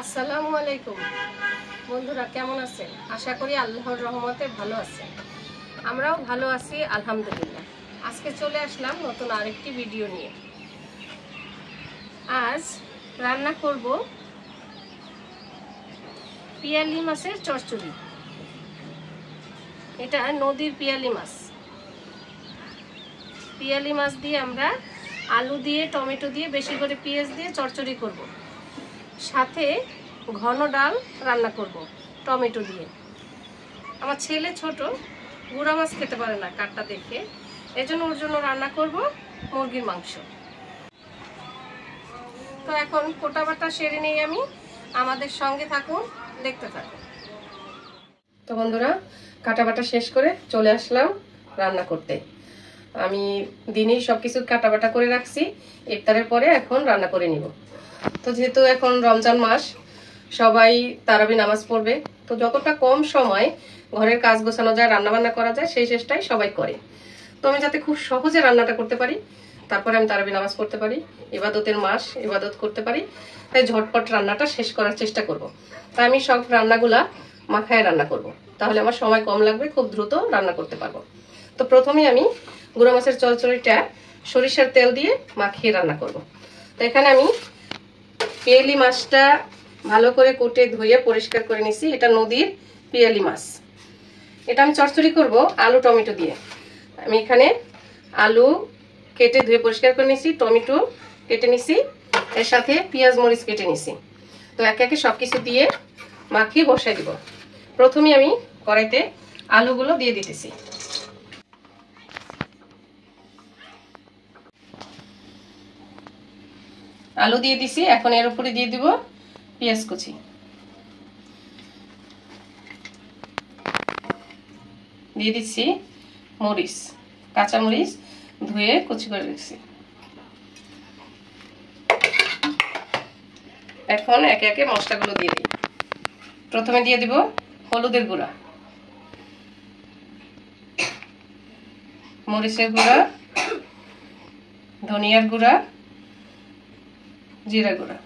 আসসালামু আলাইকুম বন্ধুরা, কেমন আছেন? আশা করি আল্লাহর রহমতে ভালো আছেন। আমরাও ভালো আছি আলহামদুলিল্লাহ। আজকে চলে আসলাম নতুন আরেকটি ভিডিও নিয়ে। আজ রান্না করব পিয়ালি মাছের চচ্চড়ি। এটা নদীর পিয়ালি মাছ। পিয়ালি মাছ দিয়ে আমরা আলু দিয়ে, টমেটো দিয়ে, বেশি করে পেঁয়াজ দিয়ে চচ্চড়ি করব। সাথে ঘন ডাল রান্না করব টমেটো দিয়ে। আমার ছেলে ছোট, গুঁড়া মাছ খেতে পারে না কাটটা দেখে, এজন্য ওর জন্য রান্না করব মুরগির মাংস। তো এখন কোটা বাটা সেরে নেই আমি, আমাদের সঙ্গে থাকুন, দেখতে থাকুন। তো বন্ধুরা, কাটা বাটা শেষ করে চলে আসলাম রান্না করতে। আমি দিনেই সব কিছু কাটা বাটা করে রাখছি, ইফতারের পরে এখন রান্না করে নিব। তো যেহেতু এখন রমজান মাস, সবাই তারাবি নামাজ পড়বে, তো যতটা কম সময় ঘরের কাজ গোছানো যায়, রান্নাবান্না করা যায়, সেই চেষ্টাই সবাই করে। তো আমি যাতে খুব সহজে রান্নাটা করতে পারি, তারপরে আমি তারাবি নামাজ পড়তে পারি, ইবাদতের মাস, ইবাদত করতে পারি, তাই ঝটপট রান্নাটা শেষ করার চেষ্টা করব। তাই আমি সব রান্নাগুলা মাখায় রান্না করব, তাহলে আমার সময় কম লাগবে, খুব দ্রুত রান্না করতে পারবো। তো প্রথমে আমি গুঁড়া মাছের চচ্চড়িটা সরিষার তেল দিয়ে মাখিয়ে রান্না করব। তো এখানে আমি পিয়ালি মাছটা ভালো করে কুটে ধুয়ে পরিষ্কার করে নিছি। এটা নদীর পিয়ালি মাছ। এটা আমি চচ্চড়ি করব আলু টমেটো দিয়ে। আমি এখানে আলু কেটে ধুয়ে পরিষ্কার করে নিছি, টমেটো কেটে নিছি, এর সাথে পেঁয়াজ মরিচ কেটে নিছি। তো একে একে সব কিছু দিয়ে মাখিয়ে বসাই দিব। প্রথমে আমি কড়াইতে আলুগুলো দিয়ে দিতেছি। আলু দিয়ে দিছি, এখন এর উপরে দিয়ে দিব পেঁয়াজ কুচি, দিয়ে দিচ্ছি মরিচ, কাঁচা মরিচ ধুয়ে কুচি করে রেখেছি। এখন একে একে মশলাগুলো দিয়ে দিই। প্রথমে দিয়ে দিব হলুদের গুঁড়া, মরিচের গুঁড়া, ধনিয়ার গুঁড়া, জিরা গুঁড়া।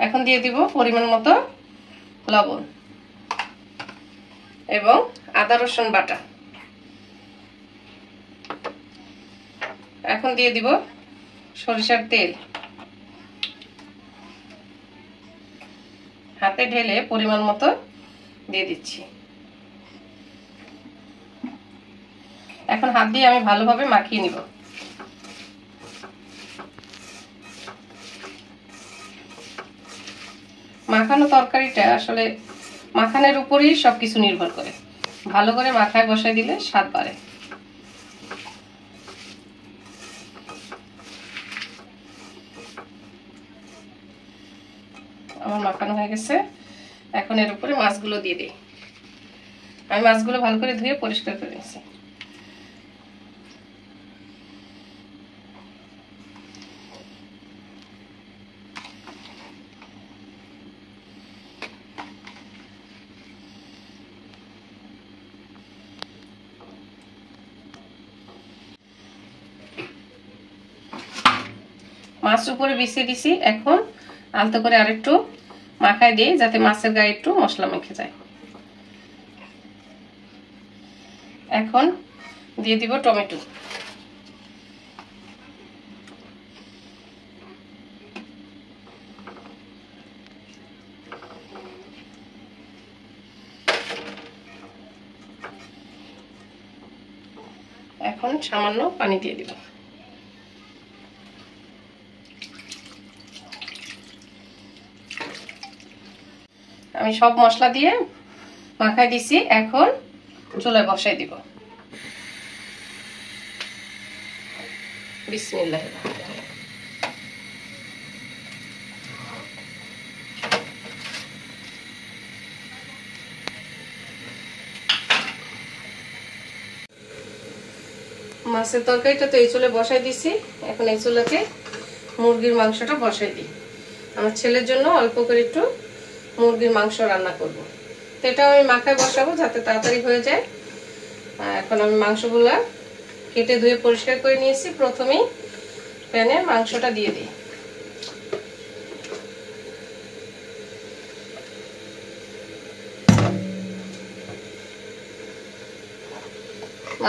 এখন দিয়ে দিব পরিমাণ মতো লবণ এবং আদা রসুন বাটা। এখন দিয়ে দিব সরিষার তেল, হাতে ঢেলে পরিমাণ মতো দিয়ে দিচ্ছি। এখন হাত দিয়ে আমি ভালোভাবে মাখিয়ে নিব। মাখানো তরকারিটা আসলে মাখানোর উপরেই সবকিছু নির্ভর করে। ভালো করে মাখায় বসাই দিলে স্বাদ বাড়ে। আমার মাখানো হয়ে গেছে। এখন এর উপরে মাছগুলো দিয়ে দিই। আমি মাছগুলো ভালো করে ধুয়ে পরিষ্কার করে নিয়েছি। মাছ উপরে বিছিয়ে দিছি। এখন আলতো করে আরেকটু মাখায় দিই, যাতে মাছের গায়ে একটু মশলা মেখে যায়। এখন দিয়ে দিব টমেটো। এখন সামান্য পানি দিয়ে দিব। আমি সব মশলা দিয়ে মাখাই দিছি। এখন চুলায় বসাই দিব। বিসমিল্লাহ। মাছের তরকারিটা তো এই চুলে বসাই দিছি। এখন এই চুলাতে মুরগির মাংসটা বসাই দিই। আমার ছেলের জন্য অল্প করে একটু মুরগির মাংস রান্না করব। তো এটা আমি মাখায় বসাবো যাতে তাড়াতাড়ি হয়ে যায়। এখন আমি মাংসগুলা কেটে ধুয়ে পরিষ্কার করে নিয়েছি। প্রথমেই প্যানে মাংসটা দিয়ে দিই।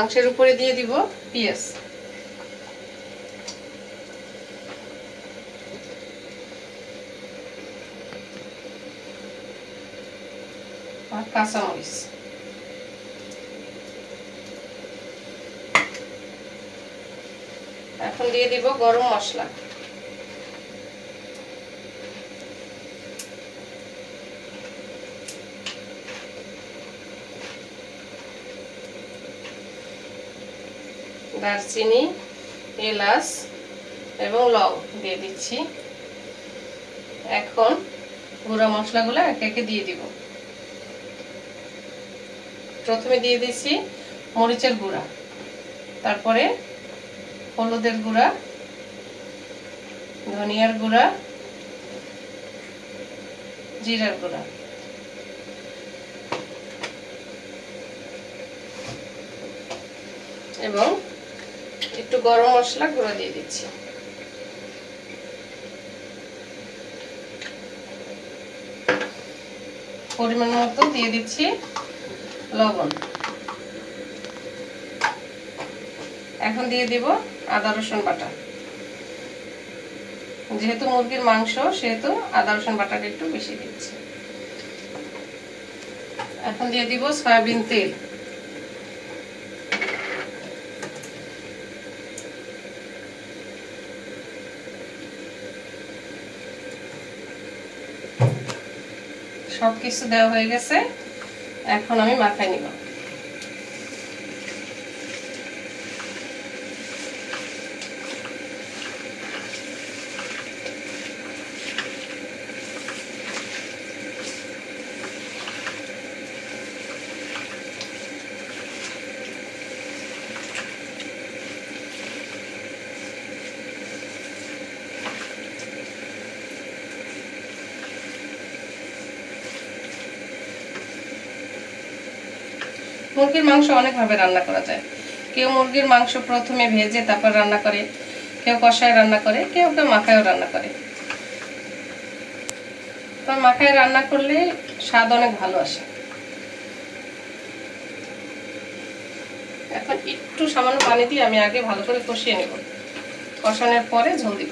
মাংসের উপরে দিয়ে দিব পেঁয়াজ আর কাঁচামরিচ। এখন দিয়ে দিব গরম মশলা, দারচিনি, এলাচ এবং লং দিয়ে দিচ্ছি। এখন গুঁড়া মশলাগুলো একে একে দিয়ে দিব। প্রথমে দিয়ে দিচ্ছি মরিচের গুঁড়া, তারপরে হলুদের গুঁড়া, ধনিয়ার গুঁড়া, জিরার গুঁড়া, এবং একটু গরম মশলা গুঁড়া দিয়ে দিচ্ছি। পরিমাণ মতো দিয়ে দিচ্ছি লবণ। এখন দিয়ে দিব আদা রসুন বাটা। যেহেতু মুরগির মাংস সেহেতু আদা রসুন বাটাটা একটু বেশি দিচ্ছি। এখন দিয়ে দিব সয়াবিন তেল। সবকিছু দেওয়া হয়ে গেছে, এখন আমি মাখাই নিব। মুরগির মাংস অনেক ভাবে রান্না করা যায়। কেউ মুরগির মাংস প্রথমে ভেজে তারপর রান্না করে, কেউ কষায় রান্না করে, কেউ কেউ মাখায়ও রান্না করে। তো মাখায় রান্না করলে স্বাদ অনেক ভালো আসে। এখন একটু সামান্য পানি দিয়ে আমি আগে ভালো করে কষিয়ে নেব, কষানোর পরে ঝোল দিব।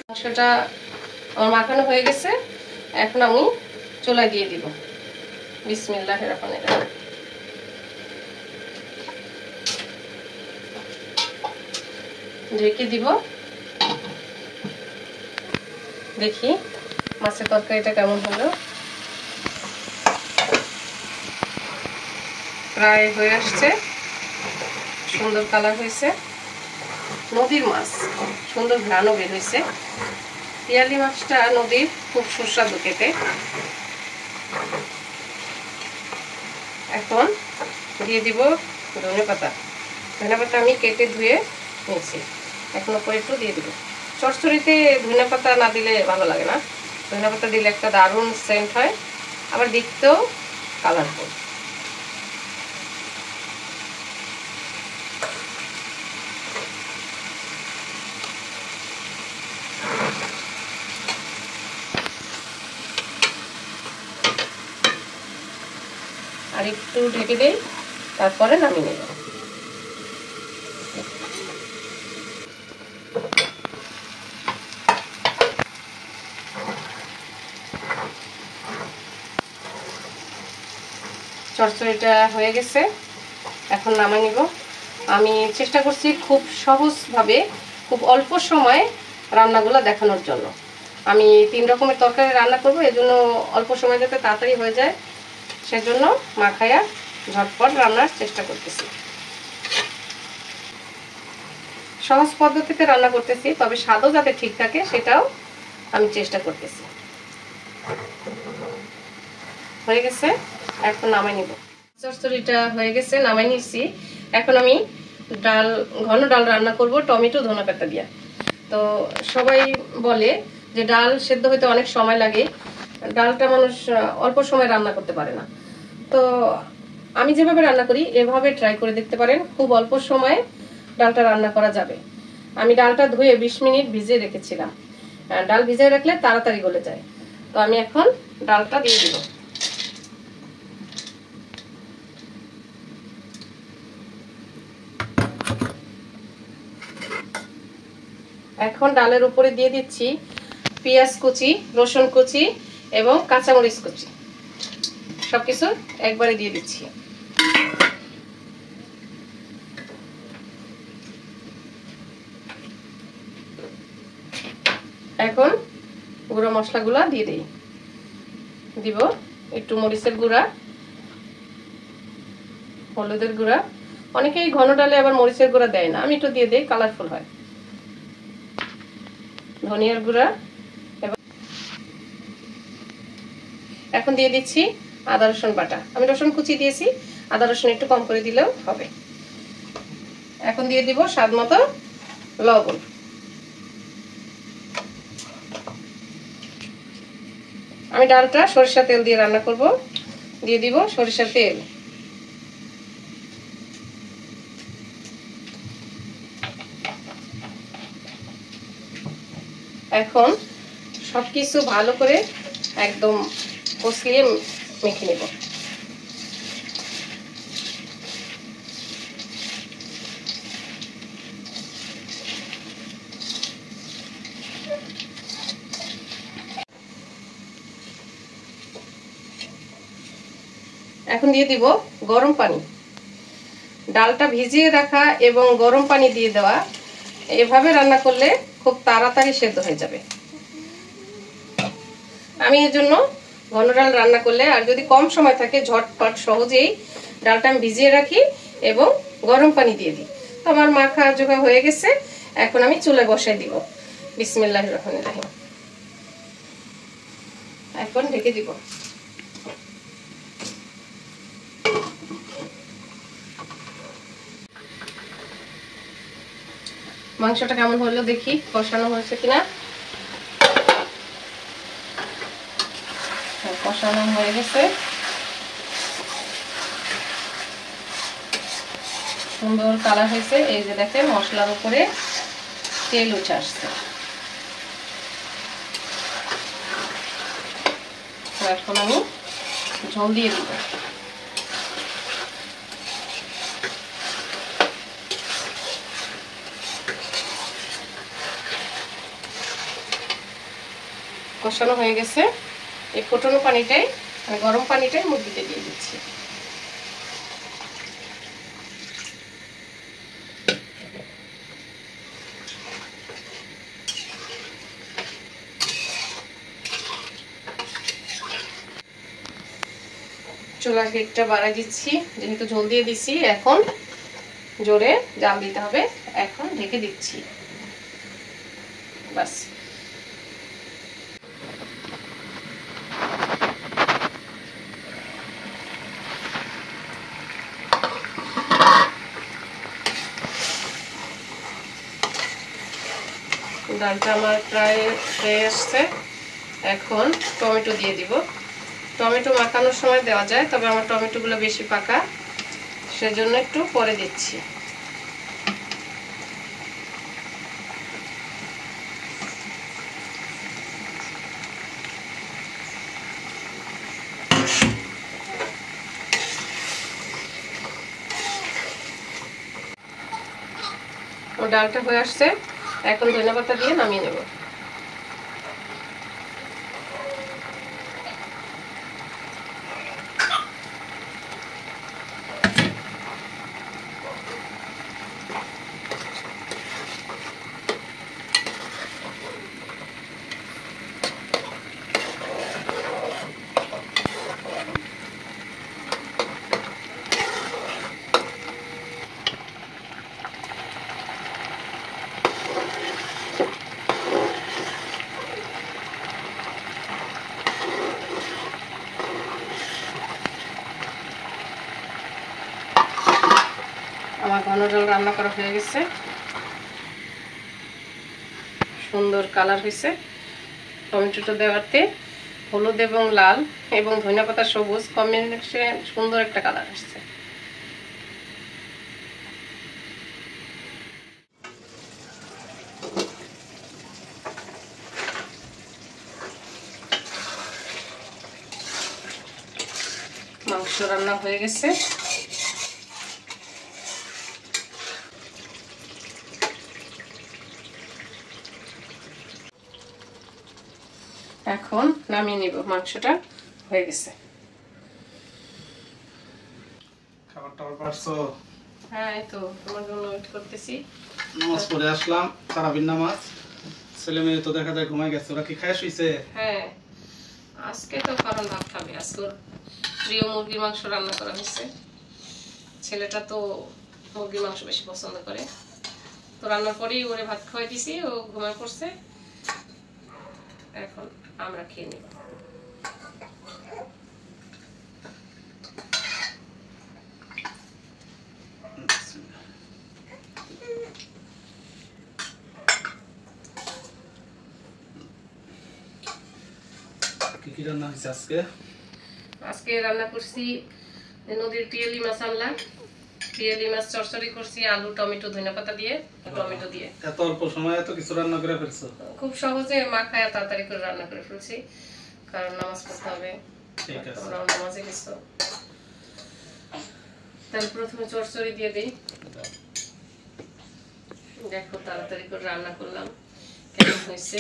মাংসটা আমার মাখানো হয়ে গেছে, এখন আমি চুলায় দিয়ে দিব। বিসমিল্লাহির রহমানির রহিম। ঢেকে দিব। দেখি মাছের তরকারিটা কেমন হলো। প্রায় হয়ে আসছে, সুন্দর কালার হয়েছে। নদীর মাছ, সুন্দর ঘ্রাণও বের হয়েছে। পিয়ালি মাছটা নদীর, খুব সুস্বাদু খেতে। এখন দিয়ে দিব ধনেপাতা। ধনেপাতা আমি কেটে ধুয়ে নিয়েছি, এখন উপরে একটু দিয়ে দিব। চচ্চড়িতে ধনেপাতা না দিলে ভালো লাগে না, ধনেপাতা দিলে একটা দারুণ সেন্ট হয়, আবার দেখতেও কালারফুল। আর একটু ঢেকে দেই, তারপরে নামিয়ে নেব। চচ্চড়িটা হয়ে গেছে, এখন নামিয়ে নিব। আমি চেষ্টা করছি খুব সহজভাবে, খুব অল্প সময়ে রান্নাগুলো দেখানোর জন্য। আমি 3 রকমের তরকারি রান্না করব, এজন্য অল্প সময় যাতে তাড়াতাড়ি হয়ে যায়, সেজন্য মাখায়া ঝটপট রান্নার চেষ্টা করতেছি। সহজ পদ্ধতিতে রান্না করতেছি, তবে স্বাদও যাতে ঠিক থাকে সেটাও আমি চেষ্টা করতেছি। হয়ে গেছে, এখন নামাই নিব। চচ্চড়িটা হয়ে গেছে, নামাই নিচ্ছি। এখন আমি ডাল, ঘন ডাল রান্না করব টমেটো ধনেপাতা দিয়া। তো সবাই বলে যে ডাল সেদ্ধ হইতে অনেক সময় লাগে, ডালটা মানুষ অল্প সময় রান্না করতে পারে না। তো আমি যেভাবে রান্না করি এভাবে ট্রাই করে দেখতে পারেন, খুব অল্প সময়ে ডালটা রান্না করা যাবে। আমি ডালটা ধুয়ে 20 মিনিট ভিজিয়ে রেখেছিলাম। ডাল ভিজিয়ে রাখলে তাড়াতাড়ি গলে যায়। তো আমি এখন ডালটা দিয়ে দিব। এখন ডালের উপরে দিয়ে দিচ্ছি পেঁয়াজ কুচি, রসুন কুচি এবং কাঁচামরিচ কুচি, সবকিছু একবারে দিয়ে দিচ্ছি। এখন গুঁড়ো মশলাগুলো দিয়ে দিই। দিব একটু মরিচের গুঁড়া, হলুদের গুঁড়া। অনেকেই ঘন ডালে আবার মরিচের গুঁড়া দেয় না, আমি একটু দিয়ে দিই, কালারফুল হয়। ধনিয়ার গুঁড়া। এখন দিয়ে দিচ্ছি আদা রসুন বাটা। আমি রসুন কুচি দিয়েছি, আদা রসুন একটু কম করে দিলেও হবে। এখন দিয়ে দিব স্বাদ মতো লবণ। আমি ডালটা সরিষার তেল দিয়ে রান্না করব, দিয়ে দিব সরিষার তেল। এখন সবকিছু ভালো করে একদম কষিয়ে মেখে নেব। এখন দিয়ে দিব গরম পানি। ডালটা ভিজিয়ে রাখা এবং গরম পানি দিয়ে দেওয়া, এভাবে রান্না করলে খুব তাড়াতাড়ি সেদ্ধ হয়ে যাবে। আমি এর জন্য ঘন ডাল রান্না করলে, আর যদি কম সময় থাকে ঝটপট সহজেই ডালটা আমি ভিজিয়ে রাখি এবং গরম পানি দিয়ে দিই। তো আমার মাখা জোগা হয়ে গেছে, এখন আমি চুলায় বসাই দিব। বিসমিল্লাহির রহমানির রহিম। এখন ঢেকে দিব। মাংসটা কেমন হলো দেখি, কষানো হয়েছে কিনা। কষানো হয়ে গেছে, সুন্দর কালার হয়েছে। এই যে দেখেন মশলার উপরে তেল উঠে আসছে। এখন আমি ঝোল দিয়ে দিব। কষানো হয়ে গেছে, এই ফোটানো পানিটাই, মানে গরম পানিটাই মুরগিতে দিয়ে দিচ্ছি। চুলার হিটটা বাড়াই দিচ্ছি, যেহেতু ঝোল দিয়ে দিচ্ছি। এখন জোরে জাল দিতে হবে। এখন ঢেকে দিচ্ছি, বাস। ডালটা আমার প্রায় হয়ে আসছে। এখন টমেটো দিয়ে দিব। টমেটো মাখানোর সময় দেওয়া যায়, তবে আমার টমেটোগুলো বেশি পাকা, সেজন্য একটু পরে দিচ্ছি। ডালটা হয়ে আসছে, এখন ধনেপাতা দিয়ে নামিয়ে নেব। আমার ঘন ডাল রান্না করা হয়ে গেছে, সুন্দর কালার হয়েছে। টমেটোটা দেওয়াতে হলুদ এবং লাল এবং ধনেপাতা সবুজ কম্বিনেশন, সুন্দর একটা কালার আসছে। মাংস রান্না হয়ে গেছে। এখন নামিয়ে নিব, মাংসটা হয়ে গেছে। খাবারটা পারছো? হ্যাঁ, এই তো তোমার জন্য ওয়েট করতেছি। নামাজ পড়ে আসলাম, তারাবির নামাজ। ছেলে মেয়ে তো দেখা যায় ঘুমাই গেছে, ওরা কি খায় শুইছে? হ্যাঁ, আজকে তো কারণ ভাত খাবে, আজকে প্রিয় মুরগির মাংস রান্না করা হয়েছে। ছেলেটা তো মুরগির মাংস বেশি পছন্দ করে, তো রান্নার পরেই ওরে ভাত খাওয়াই দিছি, ও ঘুমায় পড়ছে। এখন আমরা খেয়ে নিব। কি কি রান্না হয়েছে আজকে? আজকে রান্না করছি নদীর পিয়েলি মাছ আনলাম, পিয়েলি মাছ চরচড়ি করছি আলু টমেটো ধনেপাতা দিয়ে, টমেটো দিয়ে। এত অল্প সময়ে এত কিছু রান্না করে ফেলছো? খুব সহজে মাখায় তাড়াতাড়ি করে রান্না করে ফেলছি, কারণ নামাজ পড়তে হবে। ঠিক আছে, তোমরাও নামাজে গেছো। তাহলে প্রথমে চরচড়ি দিয়ে দিই। দেখো তাড়াতাড়ি করে রান্না করলাম, কেমন হয়েছে।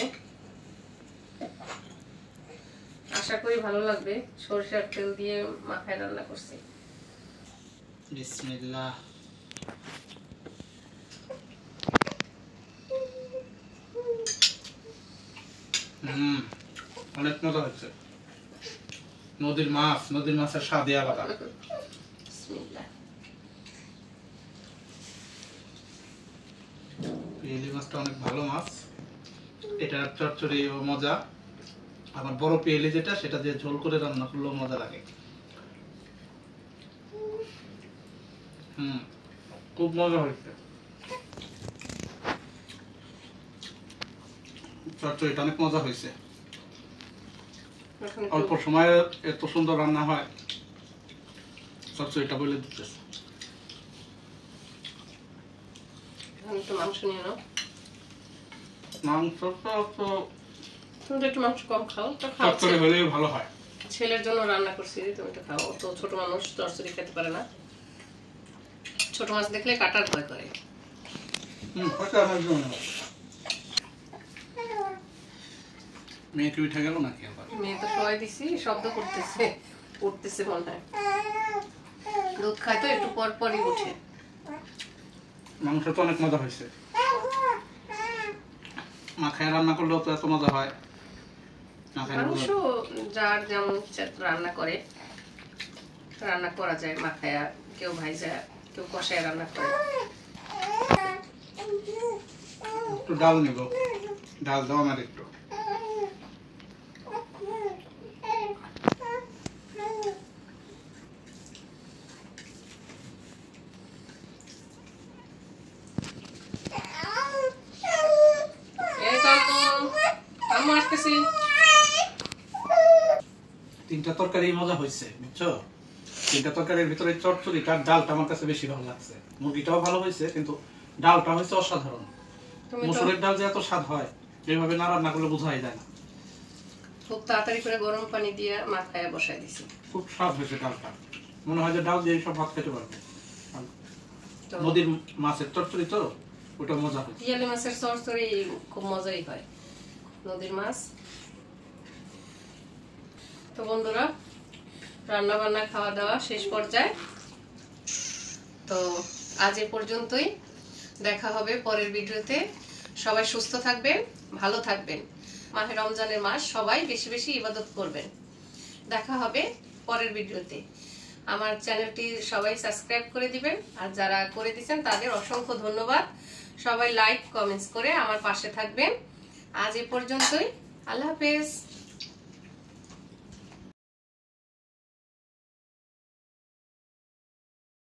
আশা করি ভালো লাগবে। সরিষার তেল দিয়ে মাখায় রান্না করছি। বিসমিল্লাহ। অনেক মজা হচ্ছে। নদীর মাছ, নদীর মাছের স্বাদই আলাদা। বিসমিল্লাহ। পিয়েলি মাছটা অনেক ভালো মাছ, এটা চচ্চড়ি মজা। আমার বড় পিয়েলি যেটা, সেটা দিয়ে ঝোল করে রান্না করলেও মজা লাগে। খুব মজা হয়েছে। চচ্চড়িটা অনেক মজা হয়েছে। অল্প সময়ে এত সুন্দর রান্না হয়, চচ্চড়িটা বলে দিতেছে। মাংস নিয়ে নাও। মাংসটা তো তুমি তো একটু মাংস কম খাও, তো খাও। চচ্চড়ি হলেই ভালো হয়। ছেলের জন্য রান্না করছি, তুমি তো খাও। তো ছোট মানুষ চচ্চড়ি খেতে পারে না, ছোট মাছ দেখলে কাটার ভয় করে। মেয়ে কি উঠে গেল নাকি আবার? মেয়ে তো শোয়াই দিছি, শব্দ করতেছে, উঠতেছে মনে হয়। দুধ খায় তো একটু পর পরই উঠে। মাংস তো অনেক মজা হয়েছে। মাখায় রান্না করলেও তো এত মজা হয়। মাংস যার যেমন রান্না করে, রান্না করা যায়। মাখায়া, কেউ ভাইজা, কেউ কষায় রান্না করে। একটু ডাল নিব, ডাল দাও আমার একটু। তিনটা তরকারি মজা হয়েছে, বুঝছো? তিনটা তরকারির ভিতরে চচ্চড়িটা, ডালটা আমার কাছে বেশি ভালো লাগছে। মুরগিটাও ভালো হয়েছে, কিন্তু ডালটা হয়েছে অসাধারণ। মসুরের ডাল যে এত স্বাদ হয়, এইভাবে না রান্না করলে বোঝাই যায় না। খুব তাড়াতাড়ি করে গরম পানি দিয়ে মাখায় বসাই দিছি। খুব স্বাদ হয়েছে ডালটা, মনে হয় যে ডাল দিয়ে সব ভাত খেতে পারবে। নদীর মাছের চচ্চড়ি তো, ওটা মজা হয়েছে। পিয়ালি মাছের চচ্চড়ি খুব মজাই হয়, নদীর মাছ। তো বন্ধুরা, রান্না বান্না খাওয়া দাওয়া শেষ পর্যায়ে। তো আজ এ পর্যন্তই, দেখা হবে পরের ভিডিওতে। সবাই সুস্থ থাকবেন, ভালো থাকবেন। মাহে রমজানের মাস, সবাই বেশি বেশি ইবাদত করবেন। দেখা হবে পরের ভিডিওতে। আমার চ্যানেলটি সবাই সাবস্ক্রাইব করে দিবেন, আর যারা করে দিয়েছেন তাদের অসংখ্য ধন্যবাদ। সবাই লাইক কমেন্টস করে আমার পাশে থাকবেন। আজ এ পর্যন্তই, আল্লাহ হাফেজ।